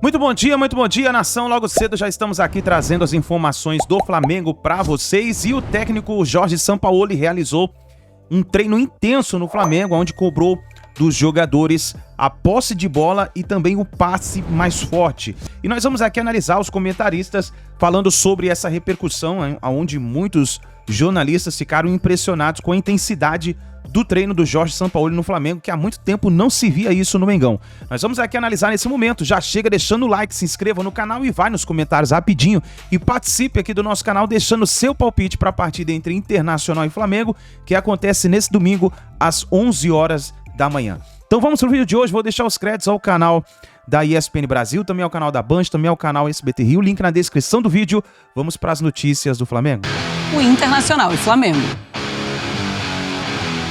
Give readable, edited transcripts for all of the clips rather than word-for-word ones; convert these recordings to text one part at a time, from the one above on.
Muito bom dia, nação. Logo cedo já estamos aqui trazendo as informações do Flamengo para vocês. E o técnico Jorge Sampaoli realizou um treino intenso no Flamengo, onde cobrou dos jogadores a posse de bola e também o passe mais forte. E nós vamos aqui analisar os comentaristas falando sobre essa repercussão, onde muitos jornalistas ficaram impressionados com a intensidade do treino do Jorge Sampaoli no Flamengo, que há muito tempo não se via isso no Mengão. Nós vamos aqui analisar nesse momento. Já chega deixando o like, se inscreva no canal e vai nos comentários rapidinho e participe aqui do nosso canal deixando seu palpite para a partida entre Internacional e Flamengo, que acontece nesse domingo às 11 horas da manhã. Então vamos pro vídeo de hoje. Vou deixar os créditos ao canal da ESPN Brasil, também ao canal da Band, também ao canal SBT Rio, link na descrição do vídeo. Vamos para as notícias do Flamengo. O Internacional e Flamengo.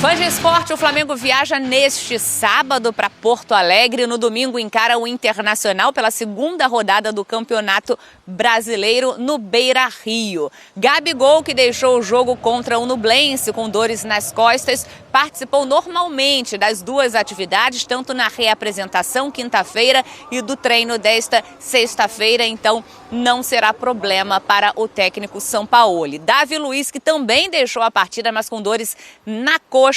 Fãs de esporte, o Flamengo viaja neste sábado para Porto Alegre. No domingo encara o Internacional pela segunda rodada do Campeonato Brasileiro no Beira-Rio. Gabigol, que deixou o jogo contra o Nublense com dores nas costas, participou normalmente das duas atividades, tanto na reapresentação quinta-feira e do treino desta sexta-feira, então não será problema para o técnico Sampaoli. Davi Luiz, que também deixou a partida, mas com dores na coxa,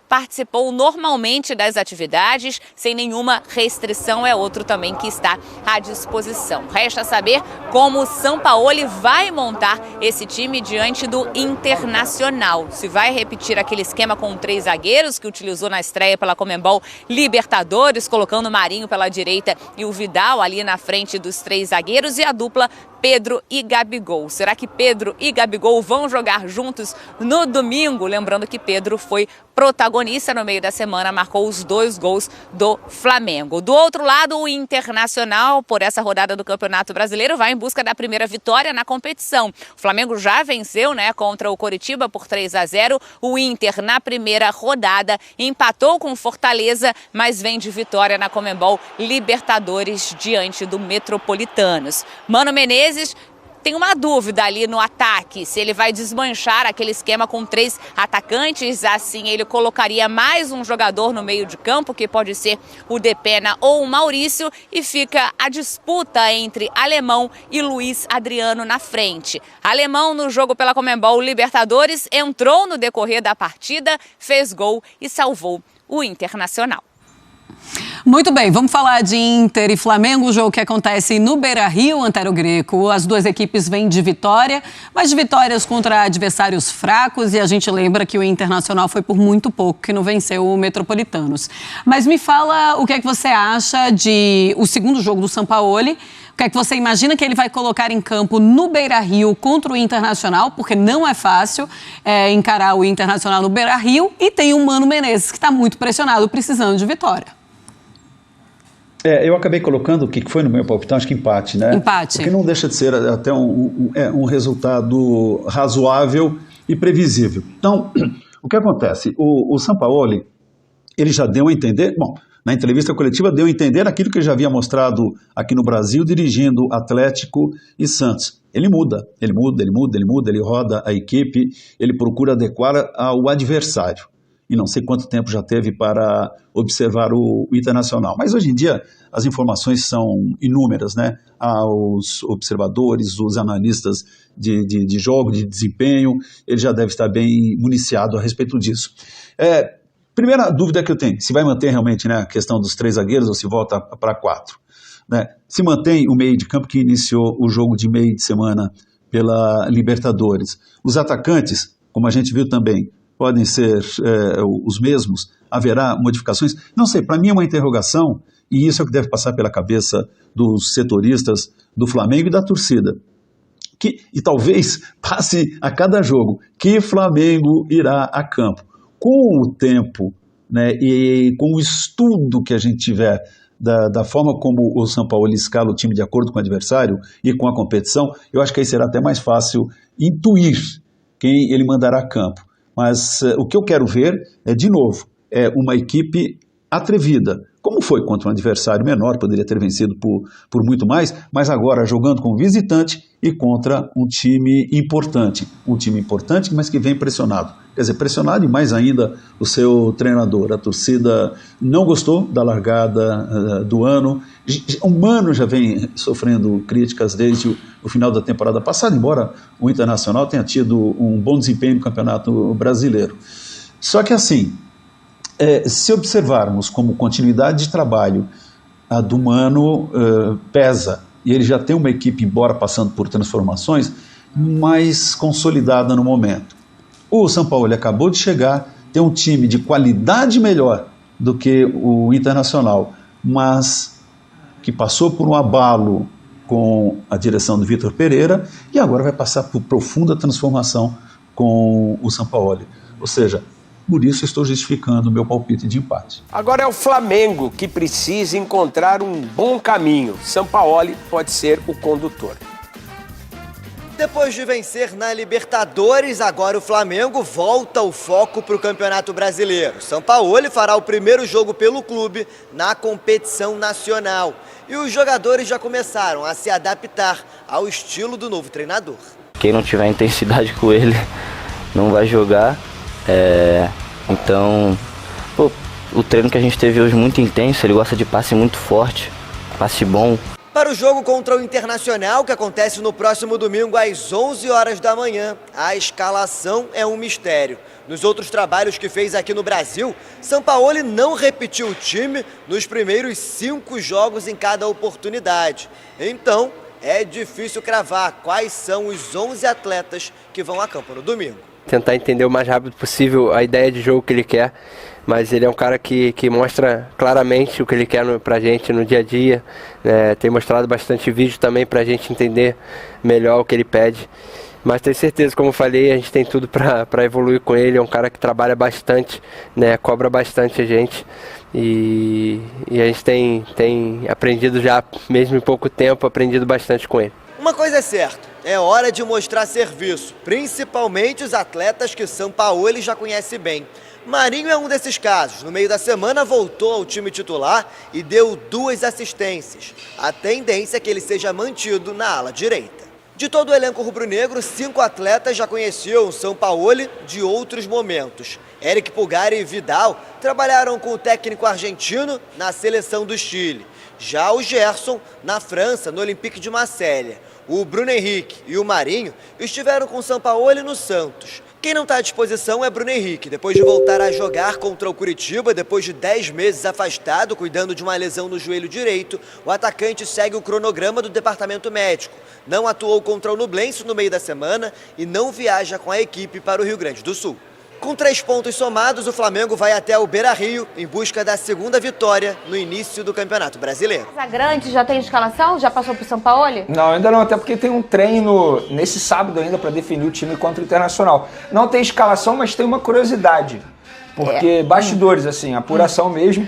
participou normalmente das atividades, sem nenhuma restrição, é outro também que está à disposição. Resta saber como o Sampaoli vai montar esse time diante do Internacional. Se vai repetir aquele esquema com 3 zagueiros que utilizou na estreia pela Conmebol Libertadores, colocando o Marinho pela direita e o Vidal ali na frente dos 3 zagueiros, e a dupla Pedro e Gabigol. Será que Pedro e Gabigol vão jogar juntos no domingo? Lembrando que Pedro foi protagonista no meio da semana, marcou os 2 gols do Flamengo. Do outro lado, o Internacional, por essa rodada do Campeonato Brasileiro, vai em busca da primeira vitória na competição. O Flamengo já venceu, contra o Coritiba por 3-0. O Inter, na primeira rodada, empatou com o Fortaleza, mas vem de vitória na Conmebol Libertadores diante do Metropolitanos. Mano Menezes tem uma dúvida ali no ataque, se ele vai desmanchar aquele esquema com 3 atacantes, assim ele colocaria mais um jogador no meio de campo, que pode ser o Depena ou o Maurício, e fica a disputa entre Alemão e Luiz Adriano na frente. Alemão, no jogo pela Conmebol Libertadores, entrou no decorrer da partida, fez gol e salvou o Internacional. Muito bem, vamos falar de Inter e Flamengo, o jogo que acontece no Beira-Rio, Antero Greco. As duas equipes vêm de vitória, mas de vitórias contra adversários fracos, e a gente lembra que o Internacional foi por muito pouco que não venceu o Metropolitanos. Mas me fala o que é que você acha de o segundo jogo do Sampaoli. O que é que você imagina que ele vai colocar em campo no Beira-Rio contra o Internacional, porque não é fácil encarar o Internacional no Beira-Rio, e tem o Mano Menezes, que está muito pressionado, precisando de vitória. Eu acabei colocando o que foi no meu palpitão, acho que empate, né? Empate. Porque não deixa de ser até um resultado razoável e previsível. Então, o que acontece? O Sampaoli, ele já deu a entender, na entrevista coletiva deu a entender aquilo que ele já havia mostrado aqui no Brasil, dirigindo Atlético e Santos. Ele muda, ele roda a equipe, ele procura adequar ao adversário. E não sei quanto tempo já teve para observar o Internacional. Mas hoje em dia as informações são inúmeras, né? Aos observadores, os analistas de jogo, de desempenho, ele já deve estar bem municiado a respeito disso. Primeira dúvida que eu tenho, se vai manter realmente, a questão dos 3 zagueiros ou se volta para 4. Né? Se mantém o meio de campo que iniciou o jogo de meio de semana pela Libertadores. Os atacantes, como a gente viu também, podem ser os mesmos? Haverá modificações? Não sei, para mim é uma interrogação, e isso é o que deve passar pela cabeça dos setoristas do Flamengo e da torcida. E talvez passe a cada jogo que Flamengo irá a campo. Com o tempo, e com o estudo que a gente tiver da forma como o Sampaoli escala o time de acordo com o adversário e com a competição, eu acho que aí será até mais fácil intuir quem ele mandará a campo. Mas o que eu quero ver de novo, uma equipe atrevida, como foi contra um adversário menor, poderia ter vencido por muito mais, mas agora jogando como visitante e contra um time importante, mas que vem pressionado. Quer dizer, pressionado e mais ainda o seu treinador. A torcida não gostou da largada do ano. O Mano já vem sofrendo críticas desde o final da temporada passada, embora o Internacional tenha tido um bom desempenho no Campeonato Brasileiro. Só que assim, se observarmos como continuidade de trabalho, a do Mano pesa, e ele já tem uma equipe, embora passando por transformações, mais consolidada no momento. O Sampaoli acabou de chegar, tem um time de qualidade melhor do que o Internacional, mas que passou por um abalo com a direção do Vitor Pereira e agora vai passar por profunda transformação com o Sampaoli. Ou seja, por isso estou justificando o meu palpite de empate. Agora é o Flamengo que precisa encontrar um bom caminho. Sampaoli pode ser o condutor. Depois de vencer na Libertadores, agora o Flamengo volta o foco para o Campeonato Brasileiro. Sampaoli fará o primeiro jogo pelo clube na competição nacional. E os jogadores já começaram a se adaptar ao estilo do novo treinador. Quem não tiver intensidade com ele não vai jogar. Então, o treino que a gente teve hoje muito intenso, ele gosta de passe muito forte, passe bom. Para o jogo contra o Internacional, que acontece no próximo domingo às 11 horas da manhã, a escalação é um mistério. Nos outros trabalhos que fez aqui no Brasil, Sampaoli não repetiu o time nos primeiros 5 jogos em cada oportunidade. Então, é difícil cravar quais são os 11 atletas que vão a campo no domingo. Tentar entender o mais rápido possível a ideia de jogo que ele quer, mas ele é um cara que mostra claramente o que ele quer pra gente no dia a dia, tem mostrado bastante vídeo também pra gente entender melhor o que ele pede, mas tenho certeza, como eu falei, a gente tem tudo pra evoluir com ele. É um cara que trabalha bastante, cobra bastante a gente e a gente tem aprendido já, mesmo em pouco tempo, aprendido bastante com ele. Uma coisa é certa, é hora de mostrar serviço, principalmente os atletas que Sampaoli já conhece bem. Marinho é um desses casos. No meio da semana voltou ao time titular e deu 2 assistências. A tendência é que ele seja mantido na ala direita. De todo o elenco rubro-negro, 5 atletas já conheciam Sampaoli de outros momentos. Eric Pulgar e Vidal trabalharam com o técnico argentino na seleção do Chile. Já o Gerson, na França, no Olympique de Marselha. O Bruno Henrique e o Marinho estiveram com Sampaoli no Santos. Quem não está à disposição é Bruno Henrique, depois de voltar a jogar contra o Curitiba, depois de 10 meses afastado, cuidando de uma lesão no joelho direito, o atacante segue o cronograma do departamento médico. Não atuou contra o Nublense no meio da semana e não viaja com a equipe para o Rio Grande do Sul. Com 3 pontos somados, o Flamengo vai até o Beira-Rio em busca da 2ª vitória no início do Campeonato Brasileiro. Casagrande já tem escalação? Já passou pro Sampaoli? Não, ainda não, até porque tem um treino nesse sábado ainda para definir o time contra o Internacional. Não tem escalação, mas tem uma curiosidade, porque bastidores, assim, apuração mesmo,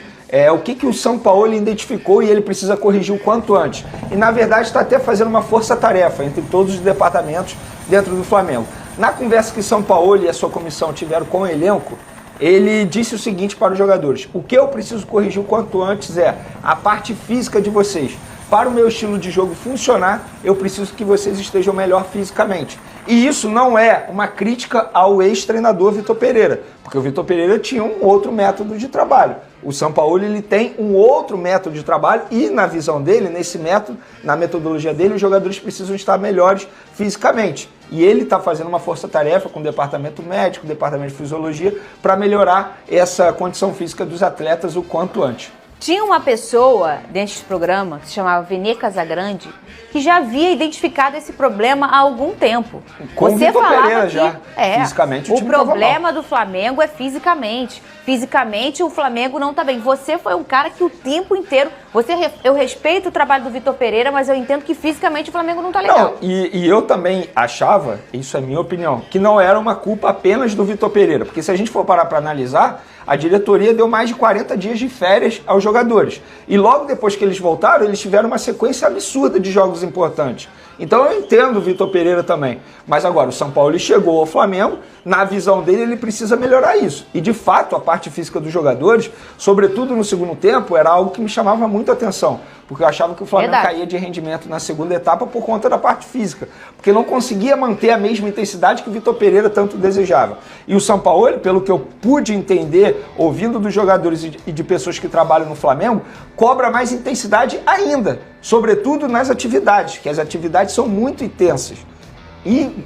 o que o Sampaoli identificou e ele precisa corrigir o quanto antes. E na verdade está até fazendo uma força-tarefa entre todos os departamentos dentro do Flamengo. Na conversa que Sampaoli e a sua comissão tiveram com o elenco, ele disse o seguinte para os jogadores: o que eu preciso corrigir o quanto antes é a parte física de vocês. Para o meu estilo de jogo funcionar, eu preciso que vocês estejam melhor fisicamente. E isso não é uma crítica ao ex-treinador Vitor Pereira, porque o Vitor Pereira tinha um outro método de trabalho. O Sampaoli, ele tem um outro método de trabalho e, na visão dele, nesse método, na metodologia dele, os jogadores precisam estar melhores fisicamente. E ele está fazendo uma força-tarefa com o departamento médico, o departamento de fisiologia, para melhorar essa condição física dos atletas o quanto antes. Tinha uma pessoa dentro desse programa, que se chamava Vene Casagrande, que já havia identificado esse problema há algum tempo. Com o Vitor Pereira já, fisicamente o problema do Flamengo é fisicamente. Fisicamente o Flamengo não está bem. Você foi um cara que o tempo inteiro... Eu respeito o trabalho do Vitor Pereira, mas eu entendo que fisicamente o Flamengo não está legal. Não, e eu também achava, isso é minha opinião, que não era uma culpa apenas do Vitor Pereira. Porque se a gente for parar para analisar, a diretoria deu mais de 40 dias de férias aos jogadores. E logo depois que eles voltaram, eles tiveram uma sequência absurda de jogos importantes. Então eu entendo o Vitor Pereira também. Mas agora, o Sampaoli chegou ao Flamengo, na visão dele ele precisa melhorar isso. E de fato, a parte física dos jogadores, sobretudo no segundo tempo, era algo que me chamava muito muita atenção, porque eu achava que o Flamengo Verdade. caía de rendimento na segunda etapa por conta da parte física, porque não conseguia manter a mesma intensidade que o Vitor Pereira tanto desejava. E o Sampaoli, pelo que eu pude entender, ouvindo dos jogadores e de pessoas que trabalham no Flamengo, cobra mais intensidade ainda, sobretudo nas atividades, que as atividades são muito intensas. E,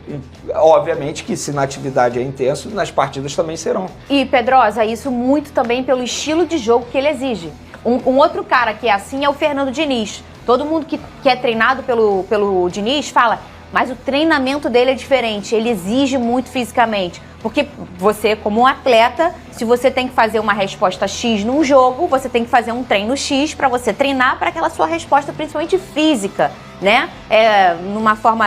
obviamente, que se na atividade é intenso, nas partidas também serão. E, Pedrosa, isso muito também pelo estilo de jogo que ele exige. Um outro cara que é assim é o Fernando Diniz. Todo mundo que é treinado pelo Diniz fala, mas o treinamento dele é diferente, ele exige muito fisicamente. Porque você, como um atleta, se você tem que fazer uma resposta X num jogo, você tem que fazer um treino X para você treinar para aquela sua resposta, principalmente física, né? Numa forma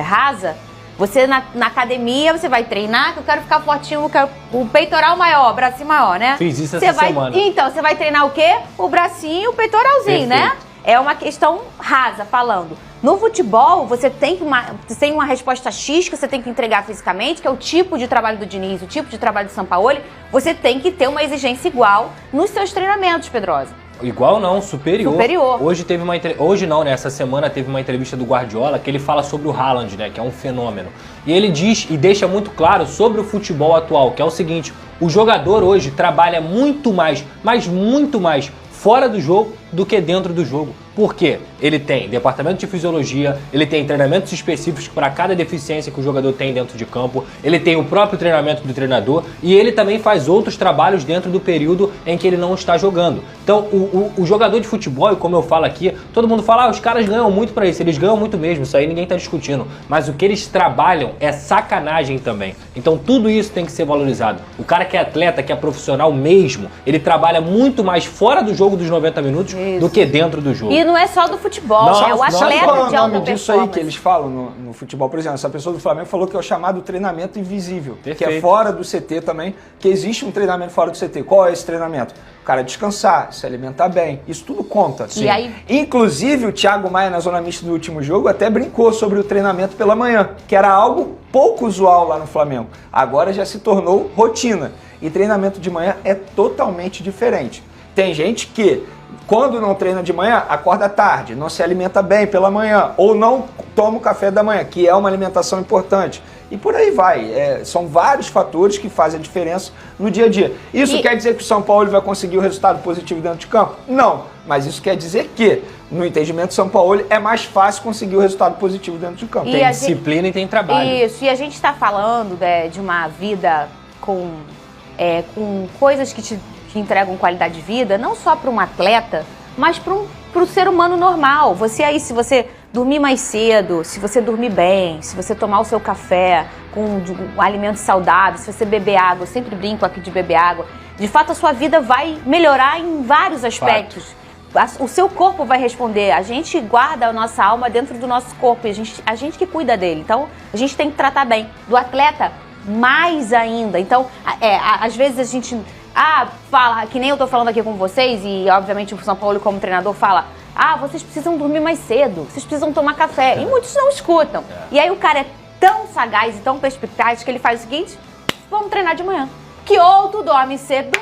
rasa, você na academia, você vai treinar, que eu quero ficar fortinho, eu quero o peitoral maior, o bracinho maior, né? Fiz isso Você essa vai, semana. então, você vai treinar o quê? O bracinho e o peitoralzinho, né? É uma questão rasa, falando. No futebol, você tem uma resposta X que você tem que entregar fisicamente, que é o tipo de trabalho do Diniz, o tipo de trabalho do Sampaoli. Você tem que ter uma exigência igual nos seus treinamentos, Pedrosa. Igual não, superior. Superior. Hoje teve hoje não, né? Essa semana teve uma entrevista do Guardiola que ele fala sobre o Haaland, né? Que é um fenômeno. E ele diz e deixa muito claro sobre o futebol atual, que é o seguinte: o jogador hoje trabalha muito mais, mas muito mais fora do jogo do que dentro do jogo. Por quê? Ele tem departamento de fisiologia, ele tem treinamentos específicos para cada deficiência que o jogador tem dentro de campo, ele tem o próprio treinamento do treinador e ele também faz outros trabalhos dentro do período em que ele não está jogando. Então, o jogador de futebol, e como eu falo aqui, todo mundo fala, os caras ganham muito para isso, eles ganham muito mesmo, isso aí ninguém está discutindo. Mas o que eles trabalham é sacanagem também. Então, tudo isso tem que ser valorizado. O cara que é atleta, que é profissional mesmo, ele trabalha muito mais fora do jogo dos 90 minutos do que dentro do jogo. E não é só do futebol, Não, é o não, atleta Qual é o de alta nome disso performance. aí que eles falam no futebol? Por exemplo, essa pessoa do Flamengo falou que é o chamado treinamento invisível, que é Perfeito. fora do CT também, que existe um treinamento fora do CT. Qual é esse treinamento? O cara descansar, se alimentar bem, isso tudo conta. E aí- Inclusive, o Thiago Maia, na zona mista do último jogo, até brincou sobre o treinamento pela manhã, que era algo pouco usual lá no Flamengo. Agora já se tornou rotina. E treinamento de manhã é totalmente diferente. Tem gente que, quando não treina de manhã, acorda tarde, não se alimenta bem pela manhã, ou não toma o café da manhã, que é uma alimentação importante. E por aí vai. São vários fatores que fazem a diferença no dia a dia. Isso quer dizer que o São Paulo vai conseguir o resultado positivo dentro de campo? Não. Mas isso quer dizer que, no entendimento do São Paulo, é mais fácil conseguir o resultado positivo dentro de campo. E Tem a disciplina e tem trabalho. Isso, e a gente está falando de uma vida com coisas que te entregam qualidade de vida, não só para um atleta, mas para o ser humano normal. Você aí, se você dormir mais cedo, se você dormir bem, se você tomar o seu café com alimentos saudáveis, se você beber água, eu sempre brinco aqui de beber água, de fato a sua vida vai melhorar em vários aspectos. O seu corpo vai responder. A gente guarda a nossa alma dentro do nosso corpo, e a gente que cuida dele. Então, a gente tem que tratar bem. Do atleta, mais ainda. Então, às vezes a gente fala, que nem eu tô falando aqui com vocês, e obviamente o São Paulo como treinador fala, vocês precisam dormir mais cedo, vocês precisam tomar café. E muitos não escutam. E aí o cara é tão sagaz e tão perspicaz que ele faz o seguinte: vamos treinar de manhã. Que ou tu dorme cedo,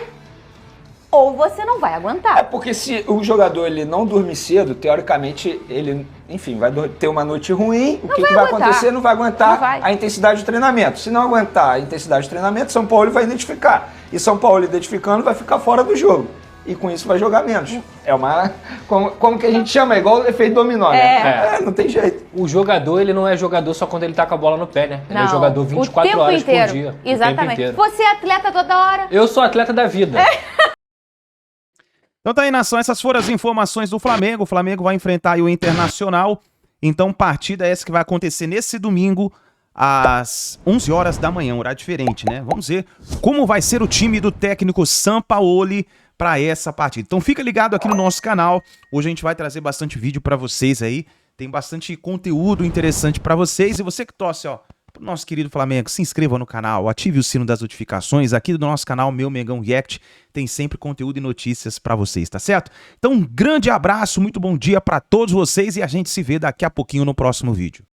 ou você não vai aguentar. Porque se o jogador ele não dormir cedo, teoricamente ele, enfim, vai ter uma noite ruim. O que vai acontecer? Não vai aguentar a intensidade do treinamento. Se não aguentar a intensidade do treinamento, São Paulo vai identificar. E São Paulo identificando vai ficar fora do jogo. E com isso vai jogar menos. É uma... Como que a gente chama? É igual o efeito dominó, né? Não tem jeito. O jogador, ele não é jogador só quando ele tá com a bola no pé, né? Ele é Não, jogador 24 horas por dia. Exatamente. O tempo inteiro. Você é atleta toda hora. Eu sou atleta da vida. Então tá aí, nação, essas foram as informações do Flamengo. O Flamengo vai enfrentar aí o Internacional. Então, partida essa que vai acontecer nesse domingo, às 11 horas da manhã, horário diferente, né? Vamos ver como vai ser o time do técnico Sampaoli para essa partida. Então fica ligado aqui no nosso canal. Hoje a gente vai trazer bastante vídeo para vocês aí. Tem bastante conteúdo interessante para vocês. E você que torce, pro nosso querido Flamengo, se inscreva no canal, ative o sino das notificações. Aqui do nosso canal, Meu Mengão React, tem sempre conteúdo e notícias para vocês, tá certo? Então um grande abraço, muito bom dia para todos vocês e a gente se vê daqui a pouquinho no próximo vídeo.